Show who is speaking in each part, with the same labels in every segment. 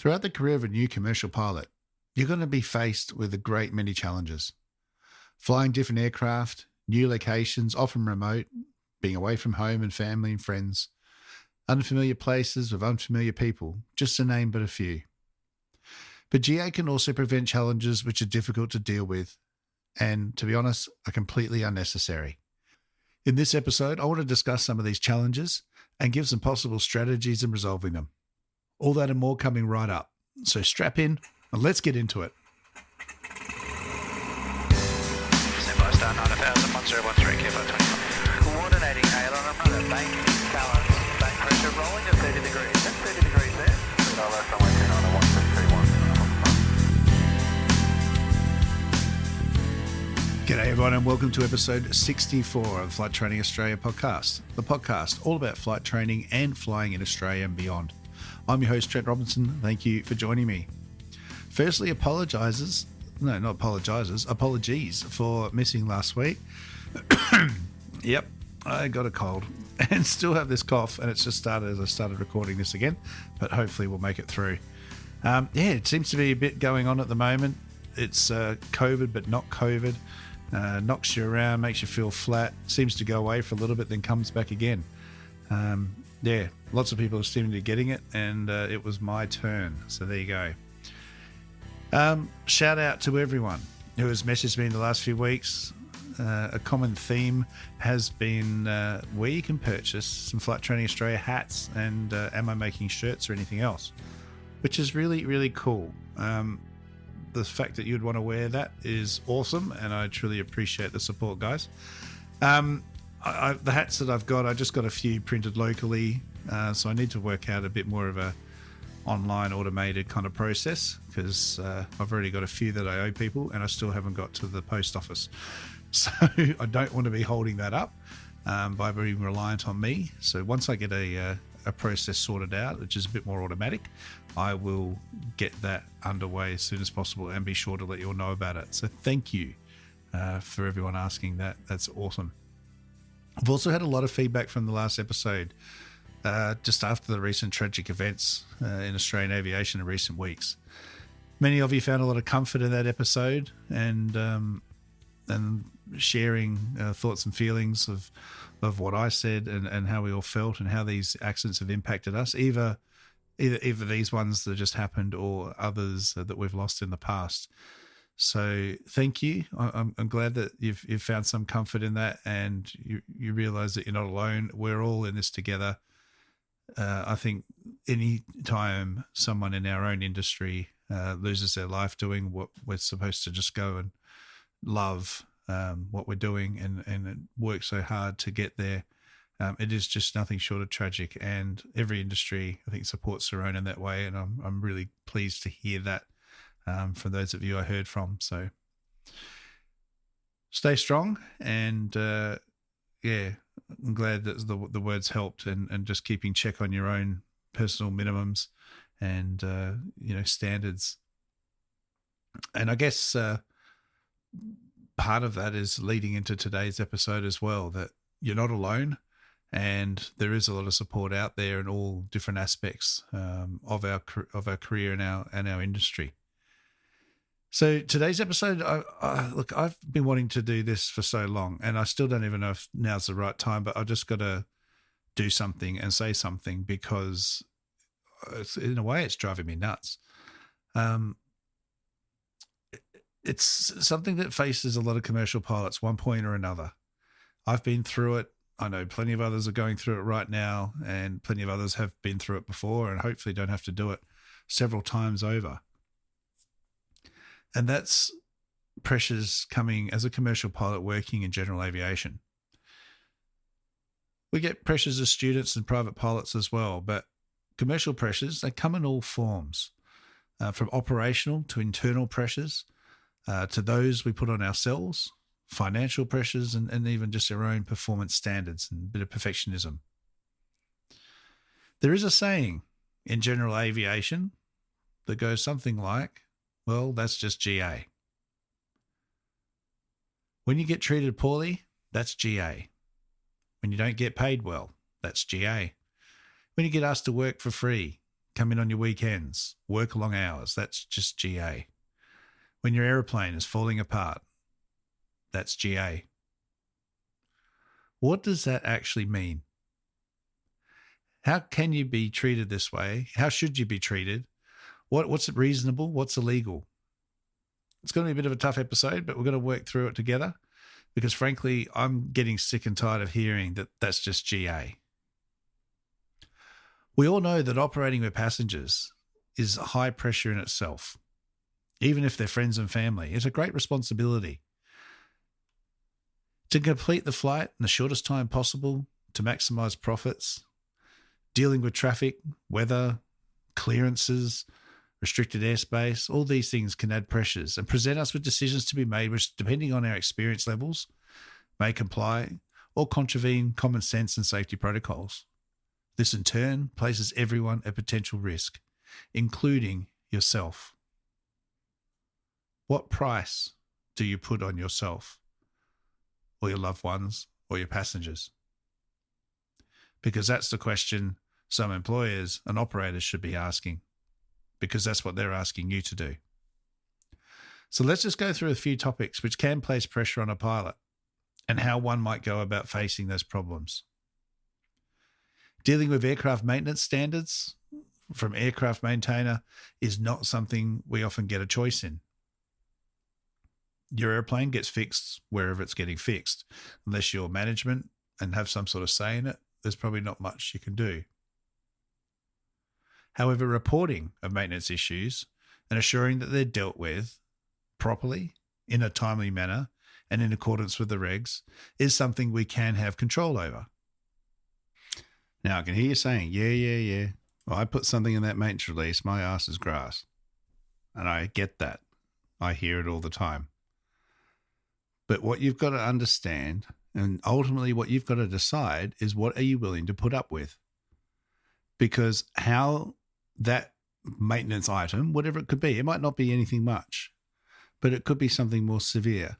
Speaker 1: Throughout the career of a new commercial pilot, you're going to be faced with a great many challenges. Flying different aircraft, new locations, often remote, being away from home and family and friends, unfamiliar places with unfamiliar people, just to name but a few. But GA can also prevent challenges which are difficult to deal with and, to be honest, are completely unnecessary. In this episode, I want to discuss some of these challenges and give some possible strategies in resolving them. All that and more coming right up. So strap in and let's get into it.
Speaker 2: Standby star 9000, 1013, Kilo 25. Coordinating aileron, I'm on a bank, balance, bank pressure rolling at 30 degrees. That's 30 degrees there. $3 runway 290, 1331.
Speaker 1: G'day everyone and welcome to episode 64 of the Flight Training Australia podcast. The podcast all about flight training and flying in Australia and beyond. I'm your host, Trent Robinson. Thank you for joining me. Firstly, apologies for missing last week. Yep, I got a cold and still have this cough, and it's just started as I started recording this again, but hopefully we'll make it through. It seems to be a bit going on at the moment. It's COVID, but not COVID. Knocks you around, makes you feel flat, seems to go away for a little bit, then comes back again. Lots of people are seeming to be getting it, and it was my turn. So there you go. Shout out to everyone who has messaged me in the last few weeks. A common theme has been where you can purchase some Flight Training Australia hats and am I making shirts or anything else, which is really, really cool. The fact that you'd want to wear that is awesome, and I truly appreciate the support, guys. The hats that I've got, I just got a few printed locally, so I need to work out a bit more of a online automated kind of process, because I've already got a few that I owe people and I still haven't got to the post office. So I don't want to be holding that up by being reliant on me. So once I get a process sorted out, which is a bit more automatic, I will get that underway as soon as possible and be sure to let you all know about it. So thank you for everyone asking that. That's awesome. I've also had a lot of feedback from the last episode, just after the recent tragic events in Australian aviation in recent weeks. Many of you found a lot of comfort in that episode and sharing thoughts and feelings of what I said and how we all felt and how these accidents have impacted us, either these ones that just happened or others that we've lost in the past. So thank you. I'm glad that you've found some comfort in that, and you realize that you're not alone. We're all in this together. I think any time someone in our own industry loses their life doing what we're supposed to just go and love what we're doing and work so hard to get there, it is just nothing short of tragic. And every industry, I think, supports their own in that way. And I'm really pleased to hear that from those of you I heard from. So stay strong, and I'm glad that the words helped, and just keeping check on your own personal minimums and standards. And I guess part of that is leading into today's episode as well, that you're not alone, and there is a lot of support out there in all different aspects of our career and our industry. So today's episode, I've been wanting to do this for so long, and I still don't even know if now's the right time, but I've just got to do something and say something, because in a way it's driving me nuts. It's something that faces a lot of commercial pilots, one point or another. I've been through it. I know plenty of others are going through it right now, and plenty of others have been through it before and hopefully don't have to do it several times over. And that's pressures coming as a commercial pilot working in general aviation. We get pressures as students and private pilots as well, but commercial pressures, they come in all forms, from operational to internal pressures, to those we put on ourselves, financial pressures, and even just our own performance standards and a bit of perfectionism. There is a saying in general aviation that goes something like, well, that's just GA. When you get treated poorly, that's GA. When you don't get paid well, that's GA. When you get asked to work for free, come in on your weekends, work long hours, that's just GA. When your aeroplane is falling apart, that's GA. What does that actually mean? How can you be treated this way? How should you be treated? What's reasonable? What's illegal? It's going to be a bit of a tough episode, but we're going to work through it together because, frankly, I'm getting sick and tired of hearing that that's just GA. We all know that operating with passengers is high pressure in itself. Even if they're friends and family, it's a great responsibility. To complete the flight in the shortest time possible, to maximize profits, dealing with traffic, weather, clearances, restricted airspace, all these things can add pressures and present us with decisions to be made which, depending on our experience levels, may comply or contravene common sense and safety protocols. This in turn places everyone at potential risk, including yourself. What price do you put on yourself or your loved ones or your passengers? Because that's the question some employers and operators should be asking, because that's what they're asking you to do. So let's just go through a few topics which can place pressure on a pilot and how one might go about facing those problems. Dealing with aircraft maintenance standards from aircraft maintainer is not something we often get a choice in. Your airplane gets fixed wherever it's getting fixed. Unless you're management and have some sort of say in it, there's probably not much you can do. However, reporting of maintenance issues and assuring that they're dealt with properly, in a timely manner, and in accordance with the regs is something we can have control over. Now, I can hear you saying, yeah. Well, I put something in that maintenance release, my ass is grass. And I get that. I hear it all the time. But what you've got to understand, and ultimately what you've got to decide, is what are you willing to put up with? Because how that maintenance item, whatever it could be, it might not be anything much, but it could be something more severe.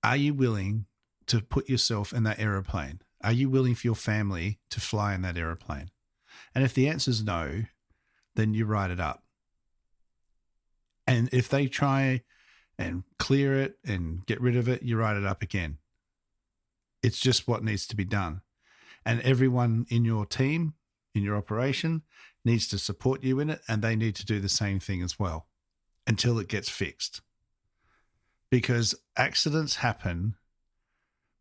Speaker 1: Are you willing to put yourself in that aeroplane? Are you willing for your family to fly in that aeroplane? And if the answer is no, then you write it up. And if they try and clear it and get rid of it, you write it up again. It's just what needs to be done. And everyone in your team, in your operation, needs to support you in it, and they need to do the same thing as well until it gets fixed. Because accidents happen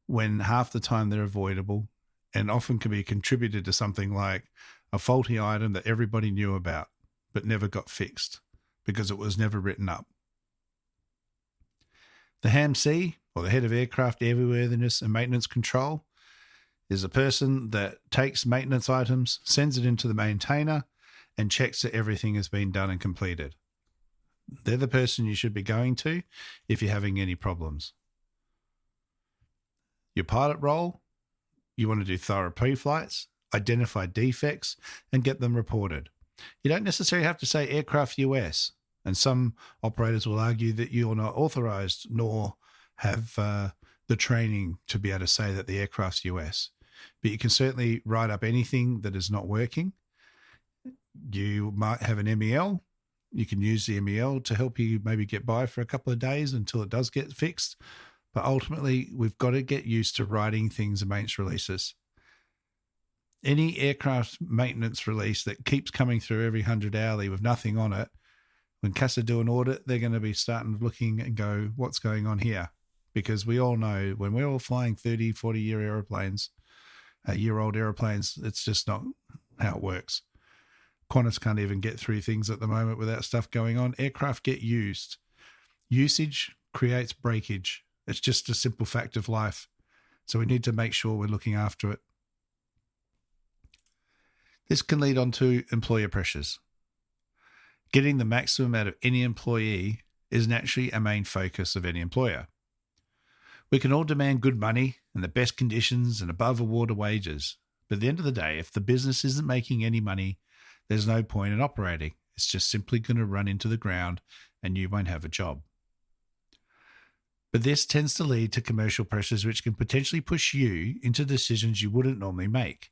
Speaker 1: when half the time they're avoidable and often can be contributed to something like a faulty item that everybody knew about but never got fixed because it was never written up. The HAMC, or the Head of Aircraft Airworthiness and Maintenance Control, is a person that takes maintenance items, sends it into the maintainer, and checks that everything has been done and completed. They're the person you should be going to if you're having any problems. Your pilot role, you want to do thorough pre-flights, identify defects, and get them reported. You don't necessarily have to say aircraft US, and some operators will argue that you're not authorized nor have the training to be able to say that the aircraft's US. But you can certainly write up anything that is not working. You might have an MEL. You can use the MEL to help you maybe get by for a couple of days until it does get fixed. But ultimately, we've got to get used to writing things in maintenance releases. Any aircraft maintenance release that keeps coming through every 100 hourly with nothing on it, when CASA do an audit, they're going to be starting looking and go, what's going on here? Because we all know when we're all flying 30, 40-year airplanes, year-old airplanes, it's just not how it works. Qantas can't even get through things at the moment without stuff going on. Aircraft get used. Usage creates breakage. It's just a simple fact of life. So we need to make sure we're looking after it. This can lead on to employer pressures. Getting the maximum out of any employee is naturally a main focus of any employer. We can all demand good money and the best conditions and above award wages. But at the end of the day, if the business isn't making any money, there's no point in operating. It's just simply going to run into the ground and you won't have a job. But this tends to lead to commercial pressures which can potentially push you into decisions you wouldn't normally make,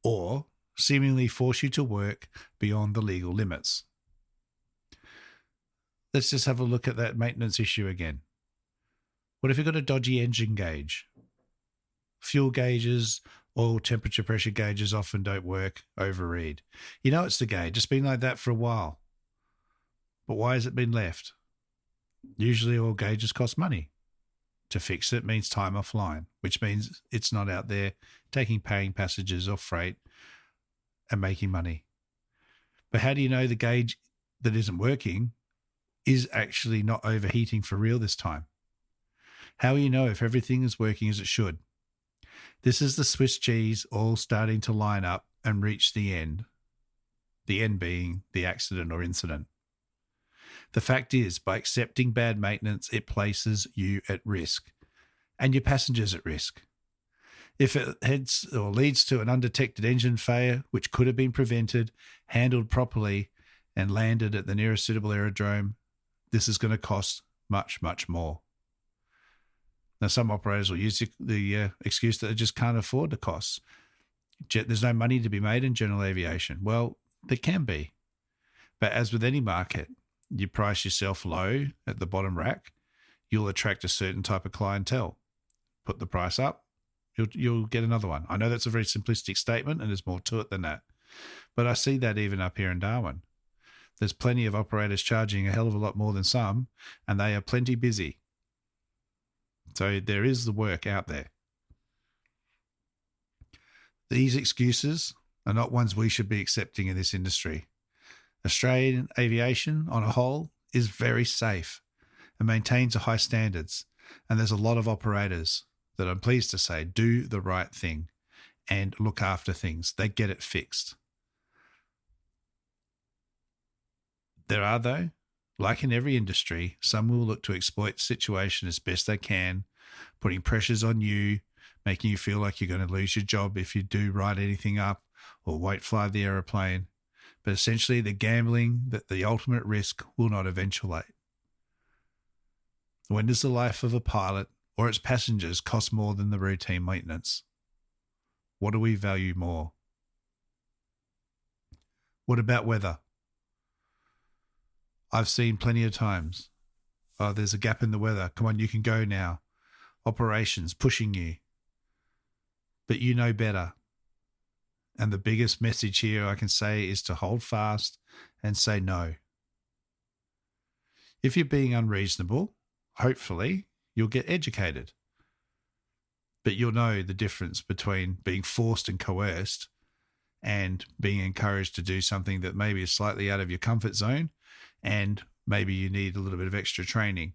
Speaker 1: or seemingly force you to work beyond the legal limits. Let's just have a look at that maintenance issue again. What if you've got a dodgy engine gauge? Fuel gauges, oil temperature pressure gauges often don't work, overread. You know it's the gauge. It's been like that for a while. But why has it been left? Usually oil gauges cost money. To fix it means time offline, which means it's not out there taking paying passengers or freight and making money. But how do you know the gauge that isn't working is actually not overheating for real this time? How will you know if everything is working as it should? This is the Swiss cheese all starting to line up and reach the end being the accident or incident. The fact is, by accepting bad maintenance, it places you at risk and your passengers at risk. If it heads or leads to an undetected engine failure, which could have been prevented, handled properly, and landed at the nearest suitable aerodrome, this is going to cost much, much more. Now, some operators will use the excuse that they just can't afford the costs. There's no money to be made in general aviation. Well, there can be. But as with any market, you price yourself low at the bottom rack, you'll attract a certain type of clientele. Put the price up, you'll get another one. I know that's a very simplistic statement and there's more to it than that. But I see that even up here in Darwin. There's plenty of operators charging a hell of a lot more than some, and they are plenty busy. So there is the work out there. These excuses are not ones we should be accepting in this industry. Australian aviation on a whole is very safe and maintains a high standards. And there's a lot of operators that I'm pleased to say do the right thing and look after things. They get it fixed. There are, though, like in every industry, some will look to exploit the situation as best they can, putting pressures on you, making you feel like you're going to lose your job if you do write anything up or won't fly the aeroplane. But essentially, they're gambling that the ultimate risk will not eventuate. When does the life of a pilot or its passengers cost more than the routine maintenance? What do we value more? What about weather? I've seen plenty of times. Oh, there's a gap in the weather. Come on, you can go now. Operations pushing you. But you know better. And the biggest message here I can say is to hold fast and say no. If you're being unreasonable, hopefully you'll get educated. But you'll know the difference between being forced and coerced and being encouraged to do something that maybe is slightly out of your comfort zone, and maybe you need a little bit of extra training.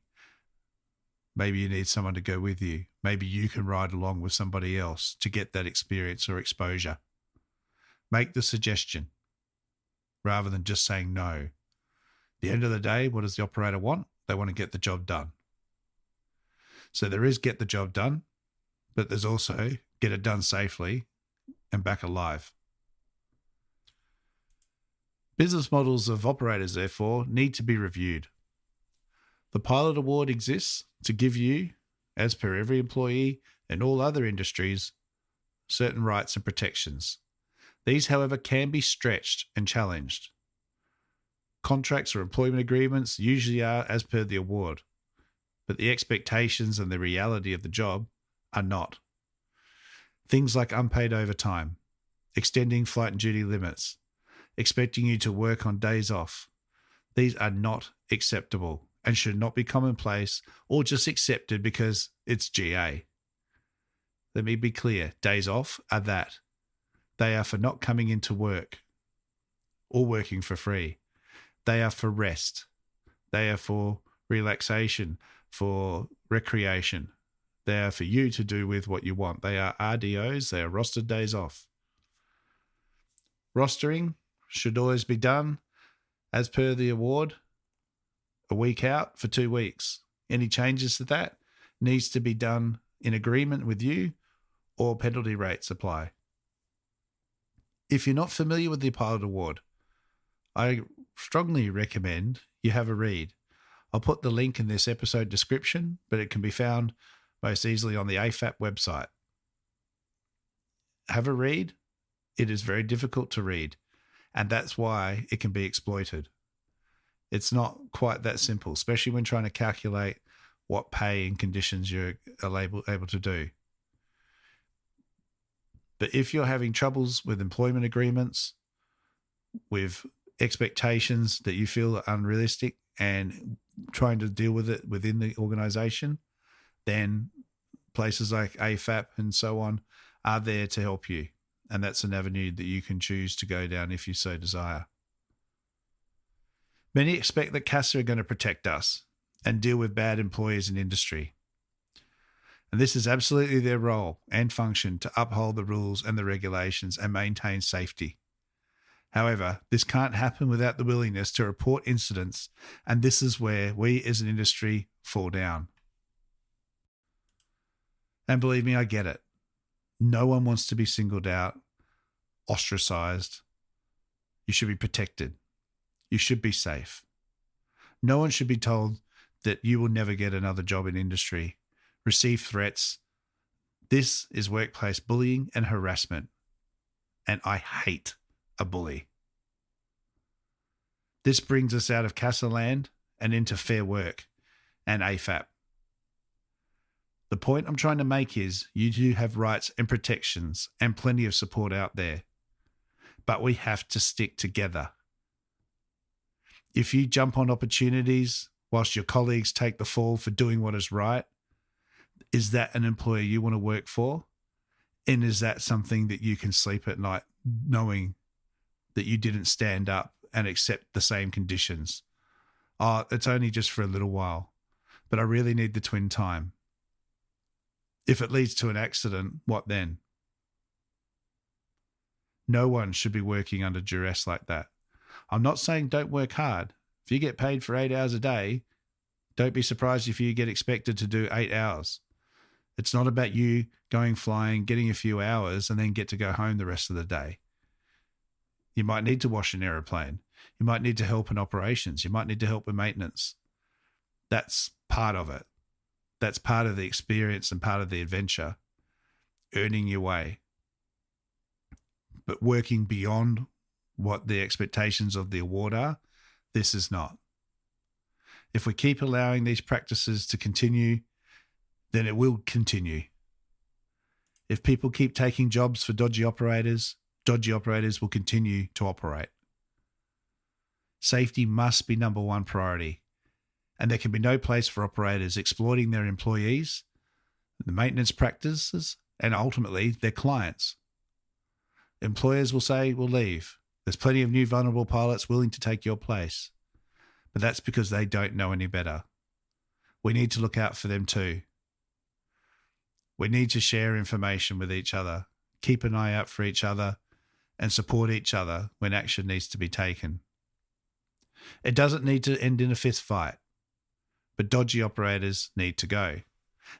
Speaker 1: Maybe you need someone to go with you. Maybe you can ride along with somebody else to get that experience or exposure. Make the suggestion rather than just saying no. At the end of the day, what does the operator want? They want to get the job done. So there is get the job done, but there's also get it done safely and back alive. Business models of operators, therefore, need to be reviewed. The Pilot Award exists to give you, as per every employee and all other industries, certain rights and protections. These, however, can be stretched and challenged. Contracts or employment agreements usually are as per the award, but the expectations and the reality of the job are not. Things like unpaid overtime, extending flight and duty limits, expecting you to work on days off. These are not acceptable and should not be commonplace or just accepted because it's GA. Let me be clear, days off are that. They are for not coming into work or working for free. They are for rest. They are for relaxation, for recreation. They are for you to do with what you want. They are RDOs. They are rostered days off. Rostering should always be done as per the award, a week out for 2 weeks. Any changes to that needs to be done in agreement with you or penalty rates apply. If you're not familiar with the Pilot Award, I strongly recommend you have a read. I'll put the link in this episode description, but it can be found most easily on the AFAP website. Have a read. It is very difficult to read, and that's why it can be exploited. It's not quite that simple, especially when trying to calculate what pay and conditions you're able to do. But if you're having troubles with employment agreements, with expectations that you feel are unrealistic and trying to deal with it within the organization, then places like AFAP and so on are there to help you. And that's an avenue that you can choose to go down if you so desire. Many expect that CASA are going to protect us and deal with bad employers in industry. And this is absolutely their role and function, to uphold the rules and the regulations and maintain safety. However, this can't happen without the willingness to report incidents, and this is where we as an industry fall down. And believe me, I get it. No one wants to be singled out, ostracized. You should be protected. You should be safe. No one should be told that you will never get another job in industry, receive threats. This is workplace bullying and harassment, and I hate a bully. This brings us out of CASA land and into Fair Work and AFAP. The point I'm trying to make is you do have rights and protections and plenty of support out there, but we have to stick together. If you jump on opportunities whilst your colleagues take the fall for doing what is right, is that an employer you want to work for? And is that something that you can sleep at night knowing that you didn't stand up and accept the same conditions? Oh, it's only just for a little while, but I really need the twin time. If it leads to an accident, what then? No one should be working under duress like that. I'm not saying don't work hard. If you get paid for 8 hours a day, don't be surprised if you get expected to do 8 hours. It's not about you going flying, getting a few hours, and then get to go home the rest of the day. You might need to wash an aeroplane. You might need to help in operations. You might need to help with maintenance. That's part of it. That's part of the experience and part of the adventure, earning your way. But working beyond what the expectations of the award are, this is not. If we keep allowing these practices to continue, then it will continue. If people keep taking jobs for dodgy operators will continue to operate. Safety must be number one priority, and there can be no place for operators exploiting their employees, the maintenance practices, and ultimately their clients. Employers will say, we'll leave. There's plenty of new vulnerable pilots willing to take your place. But that's because they don't know any better. We need to look out for them too. We need to share information with each other, keep an eye out for each other, and support each other when action needs to be taken. It doesn't need to end in a fist fight, but dodgy operators need to go.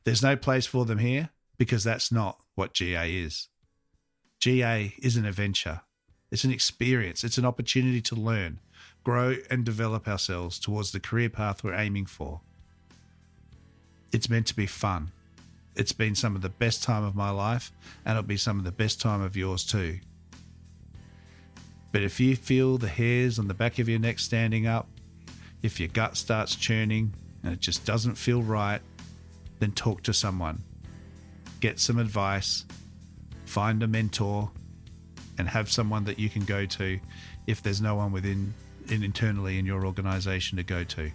Speaker 1: There's no place for them here because that's not what GA is. GA is an adventure. It's an experience. It's an opportunity to learn, grow, and develop ourselves towards the career path we're aiming for. It's meant to be fun. It's been some of the best time of my life, and it'll be some of the best time of yours too. But if you feel the hairs on the back of your neck standing up, if your gut starts churning and it just doesn't feel right, then talk to someone. Get some advice, find a mentor, and have someone that you can go to if there's no one internally in your organization to go to.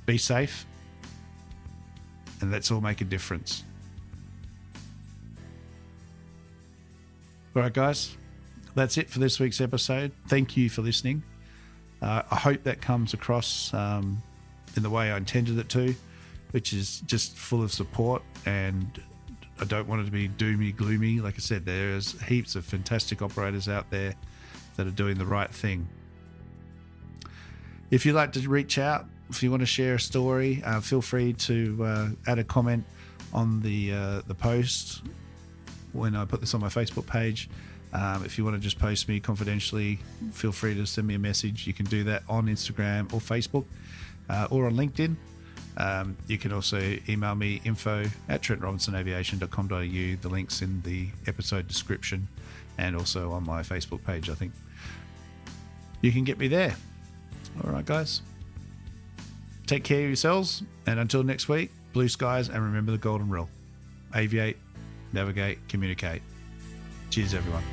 Speaker 1: Be safe, and let's all make a difference. All right, guys, that's it for this week's episode. Thank you for listening. I hope that comes across in the way I intended it to, which is just full of support, and I don't want it to be doomy, gloomy. Like I said, there's heaps of fantastic operators out there that are doing the right thing. If you'd like to reach out, if you want to share a story, feel free to add a comment on the post when I put this on my Facebook page. If you want to just post me confidentially, feel free to send me a message. You can do that on Instagram or Facebook or on LinkedIn. You can also email me info@trentrobinsonaviation.com.au. The link's in the episode description. and also on my Facebook page. I think you can get me there. All right, guys. Take care of yourselves, and until next week, blue skies, and remember the golden rule. Aviate, navigate, communicate. Cheers, everyone.